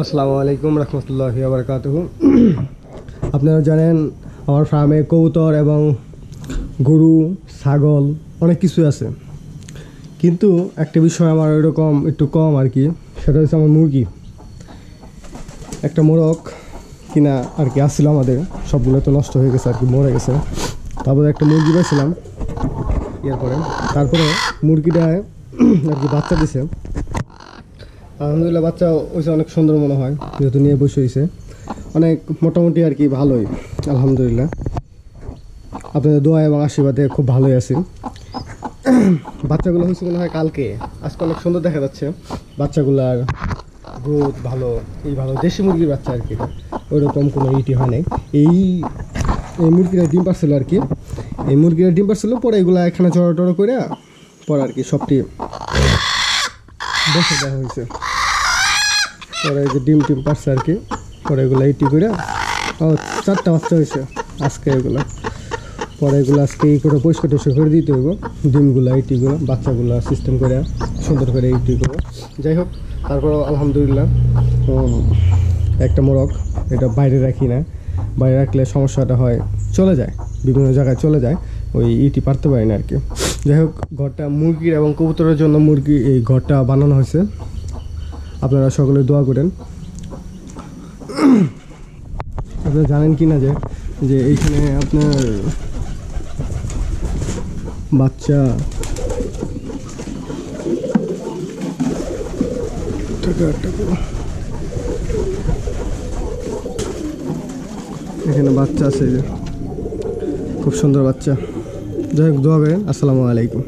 আসসালামু আলাইকুম রহমতুল্লাহি ওয়া বারাকাতুহু। আপনারা জানেন আমার ফার্মে কবুতর এবং গরু, ছাগল অনেক কিছু আছে, কিন্তু একটা বিষয় আমার ওইরকম একটু কম আর কি, সেটা হচ্ছে আমার মুরগি। একটা মোরগ কিনা আর কি আসছিল আমাদের, সবগুলো তো নষ্ট হয়ে গেছে আর কি, মরে গেছে। তারপরে একটা মুরগি পেয়েছিলাম, তারপরে মুরগিটায় আর কি বাচ্চা দিছে। আলহামদুলিল্লাহ, বাচ্চা হয়েছে অনেক সুন্দর মনে হয়, যেহেতু নিয়ে বসে হয়েছে অনেক মোটামুটি আর কি, ভালোই আলহামদুলিল্লাহ। আপনাদের দোয়া এবং আশীর্বাদে খুব ভালোই আছি। বাচ্চাগুলো হয়েছে মনে হয় কালকে, আজকে অনেক সুন্দর দেখা যাচ্ছে বাচ্চাগুলার গ্রোথ ভালো, ভালো দেশি মুরগির বাচ্চা আর কি, ওইরকম কোনো ইটি হয় নাই। এই মুরগিরা ডিম পারছিল আর কি, এই মুরগিরা ডিম পারছিল, পরে এগুলো এখানে চড়া টড়ো করে পরে আর কি সবটি বসে দেওয়া হয়েছে। পরে এই যে ডিম পারছে আর কি, পরে এগুলো ইটি করে 4টা বাচ্চা হয়েছে আজকে। এগুলো পরে এগুলো আজকে করে পরিষ্কার টরিষ্কার করে দিতে হইব, ডিমগুলো ইটিগুলো বাচ্চাগুলো সিস্টেম করে সুন্দর করে ইটি করবো। যাই হোক, তারপর আলহামদুলিল্লাহ একটা মোরগ, এটা বাইরে রাখি না, বাইরে রাখলে সমস্যাটা হয়, চলে যায় বিভিন্ন জায়গায় চলে যায়, ওই ইটি পারতে পারি না আর কি। যাই হোক, ঘরটা মুরগির এবং কবুতরের জন্য মুরগি এই ঘরটা বানানো হয়েছে, আপনারা সকলে দোয়া করেন। আপনারা জানেন কি না যে এইখানে আপনার বাচ্চা এখানে বাচ্চা আছে, যে খুব সুন্দর বাচ্চা। যাই হোক, দোয়া করেন। আসসালামু আলাইকুম।